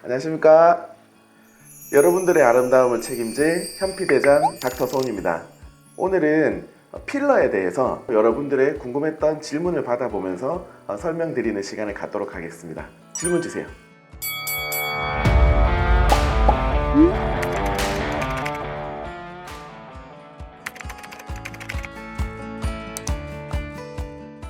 안녕하십니까. 여러분들의 아름다움을 책임질 현피대장 닥터소은입니다. 오늘은 필러에 대해서 여러분들의 궁금했던 질문을 받아보면서 설명드리는 시간을 갖도록 하겠습니다. 질문 주세요.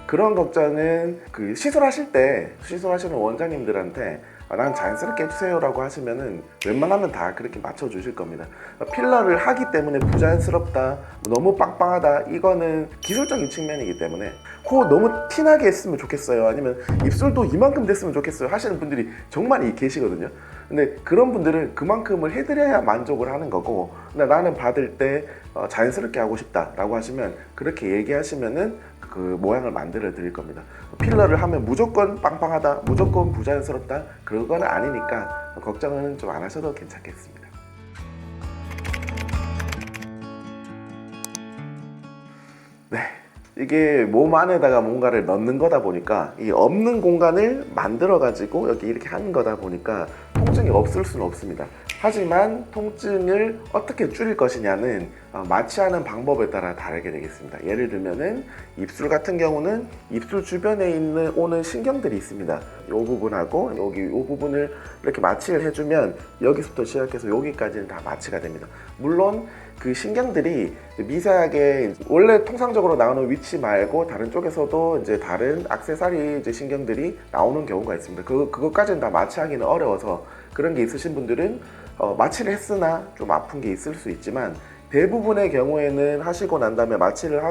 그런 걱정은 시술하실 때 시술하시는 원장님들한테 난 자연스럽게 해주세요 라고 하시면은 웬만하면 다 그렇게 맞춰주실 겁니다. 필러를 하기 때문에 부자연스럽다, 너무 빵빵하다, 이거는 기술적인 측면이기 때문에 코 너무 티나게 했으면 좋겠어요, 아니면 입술도 이만큼 됐으면 좋겠어요 하시는 분들이 정말 계시거든요. 근데 그런 분들은 그만큼을 해드려야 만족을 하는 거고, 근데 나는 받을 때 자연스럽게 하고 싶다 라고 하시면 그렇게 얘기하시면은 그 모양을 만들어 드릴 겁니다. 필러를 하면 무조건 빵빵하다, 무조건 부자연스럽다, 그건 아니니까 걱정은 좀 안 하셔도 괜찮겠습니다. 네, 이게 몸 안에다가 뭔가를 넣는 거다 보니까 이 없는 공간을 만들어 가지고 여기 이렇게 하는 거다 보니까 통증이 없을 수는 없습니다. 하지만 통증을 어떻게 줄일 것이냐는 마취하는 방법에 따라 다르게 되겠습니다. 예를 들면은 입술 같은 경우는 입술 주변에 오는 신경들이 있습니다. 이 부분하고 여기 이 부분을 이렇게 마취를 해주면 여기서부터 시작해서 여기까지는 다 마취가 됩니다. 물론 그 신경들이 미세하게 원래 통상적으로 나오는 위치 말고 다른 쪽에서도 이제 다른 액세서리 이제 신경들이 나오는 경우가 있습니다. 그것까지는 다 마취하기는 어려워서 그런 게 있으신 분들은 마취를 했으나 좀 아픈 게 있을 수 있지만, 대부분의 경우에는 하시고 난 다음에 마취를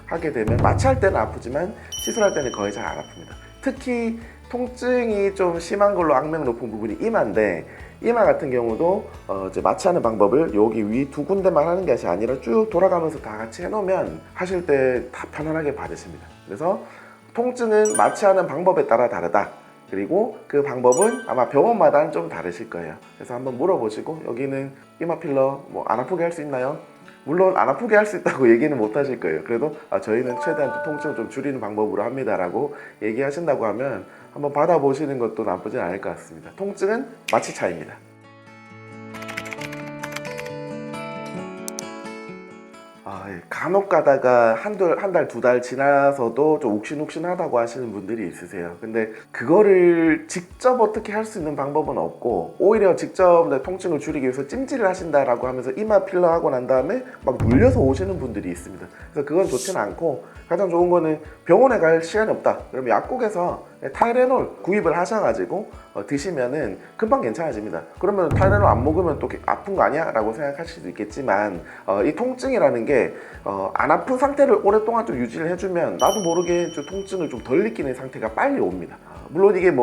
하게 되면 마취할 때는 아프지만 시술할 때는 거의 잘 안 아픕니다. 특히 통증이 좀 심한 걸로 악명 높은 부분이 이마인데, 이마 같은 경우도 이제 마취하는 방법을 여기 위 두 군데만 하는 것이 아니라 쭉 돌아가면서 다 같이 해놓으면 하실 때 다 편안하게 받으십니다. 그래서 통증은 마취하는 방법에 따라 다르다. 그리고 그 방법은 아마 병원마다 좀 다르실 거예요. 그래서 한번 물어보시고, 여기는 이마 필러 안 아프게 할 수 있나요? 물론 안 아프게 할 수 있다고 얘기는 못 하실 거예요. 그래도 저희는 최대한 통증을 좀 줄이는 방법으로 합니다 라고 얘기하신다고 하면 한번 받아보시는 것도 나쁘진 않을 것 같습니다. 통증은 마취 차이입니다. 간혹 가다가 한 달, 두 달 지나서도 좀 욱신욱신하다고 하시는 분들이 있으세요. 근데 그거를 직접 어떻게 할 수 있는 방법은 없고, 오히려 직접 내 통증을 줄이기 위해서 찜질을 하신다라고 하면서 이마 필러 하고 난 다음에 막 눌려서 오시는 분들이 있습니다. 그래서 그건 좋지는 않고, 가장 좋은 거는 병원에 갈 시간이 없다 그러면 약국에서 타이레놀 구입을 하셔가지고 드시면은 금방 괜찮아집니다. 그러면 타이레놀 안 먹으면 또 아픈 거 아니야? 라고 생각하실 수도 있겠지만, 이 통증이라는 게 안 아픈 상태를 오랫동안 좀 유지를 해주면 나도 모르게 좀 통증을 좀 덜 느끼는 상태가 빨리 옵니다. 물론 이게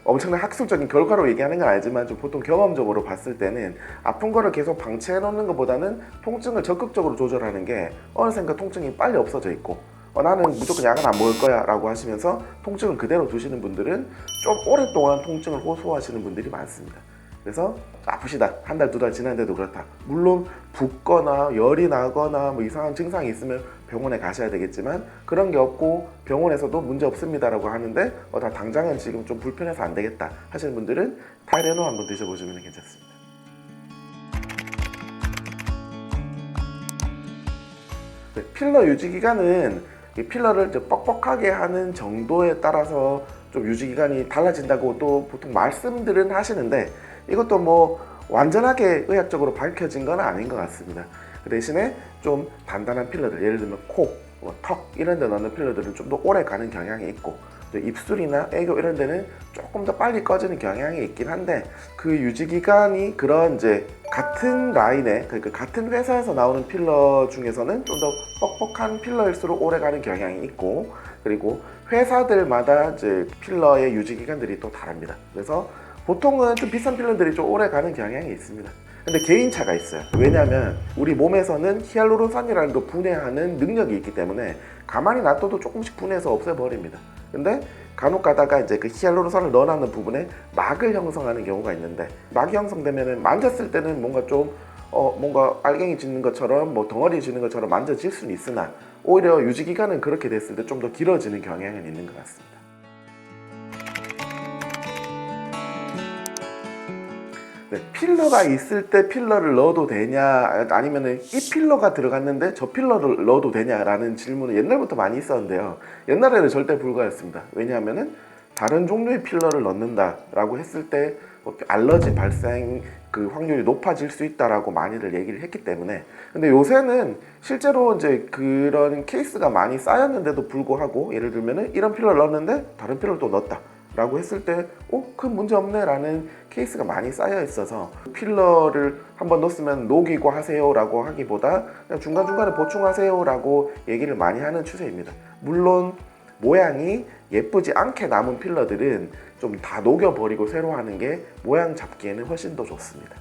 엄청난 학술적인 결과로 얘기하는 건 아니지만, 좀 보통 경험적으로 봤을 때는 아픈 거를 계속 방치해 놓는 것보다는 통증을 적극적으로 조절하는 게 어느샌가 통증이 빨리 없어져 있고, 나는 무조건 약은 안 먹을 거야 라고 하시면서 통증을 그대로 두시는 분들은 좀 오랫동안 통증을 호소하시는 분들이 많습니다. 그래서 아프시다, 한 달, 두 달 지났는데도 그렇다, 물론 붓거나 열이 나거나 이상한 증상이 있으면 병원에 가셔야 되겠지만, 그런 게 없고 병원에서도 문제 없습니다 라고 하는데 다 당장은 지금 좀 불편해서 안 되겠다 하시는 분들은 타이레놀 한번 드셔보시면 괜찮습니다. 필러 유지 기간은 필러를 뻑뻑하게 하는 정도에 따라서 좀 유지 기간이 달라진다고 또 보통 말씀들은 하시는데, 이것도 완전하게 의학적으로 밝혀진 건 아닌 것 같습니다. 그 대신에 좀 단단한 필러들, 예를 들면 코, 턱 이런 데 넣는 필러들은 좀 더 오래 가는 경향이 있고, 입술이나 애교 이런 데는 조금 더 빨리 꺼지는 경향이 있긴 한데, 그 유지 기간이 그런 이제 같은 라인에, 그러니까 같은 회사에서 나오는 필러 중에서는 좀 더 뻑뻑한 필러일수록 오래 가는 경향이 있고, 그리고 회사들마다 이제 필러의 유지 기간들이 또 다릅니다. 그래서 보통은 좀 비싼 필러들이 좀 오래 가는 경향이 있습니다. 근데 개인차가 있어요. 왜냐하면 우리 몸에서는 히알루론산이라는 거 분해하는 능력이 있기 때문에 가만히 놔둬도 조금씩 분해해서 없애버립니다. 근데 간혹 가다가 이제 그 히알루론산을 넣어놨는 부분에 막을 형성하는 경우가 있는데, 막이 형성되면은 만졌을 때는 뭔가 좀 뭔가 알갱이 짖는 것처럼 덩어리 짖는 것처럼 만져질 수는 있으나, 오히려 유지 기간은 그렇게 됐을 때 좀 더 길어지는 경향은 있는 것 같습니다. 네, 필러가 있을 때 필러를 넣어도 되냐, 아니면은 이 필러가 들어갔는데 저 필러를 넣어도 되냐라는 질문은 옛날부터 많이 있었는데요. 옛날에는 절대 불가였습니다. 왜냐하면은 다른 종류의 필러를 넣는다라고 했을 때 알러지 발생 그 확률이 높아질 수 있다라고 많이들 얘기를 했기 때문에. 근데 요새는 실제로 이제 그런 케이스가 많이 쌓였는데도 불구하고, 예를 들면은 이런 필러를 넣었는데 다른 필러를 또 넣었다 라고 했을 때 큰 문제 없네 라는 케이스가 많이 쌓여 있어서, 필러를 한번 넣었으면 녹이고 하세요 라고 하기보다 그냥 중간중간에 보충하세요 라고 얘기를 많이 하는 추세입니다. 물론 모양이 예쁘지 않게 남은 필러들은 좀 다 녹여버리고 새로 하는 게 모양 잡기에는 훨씬 더 좋습니다.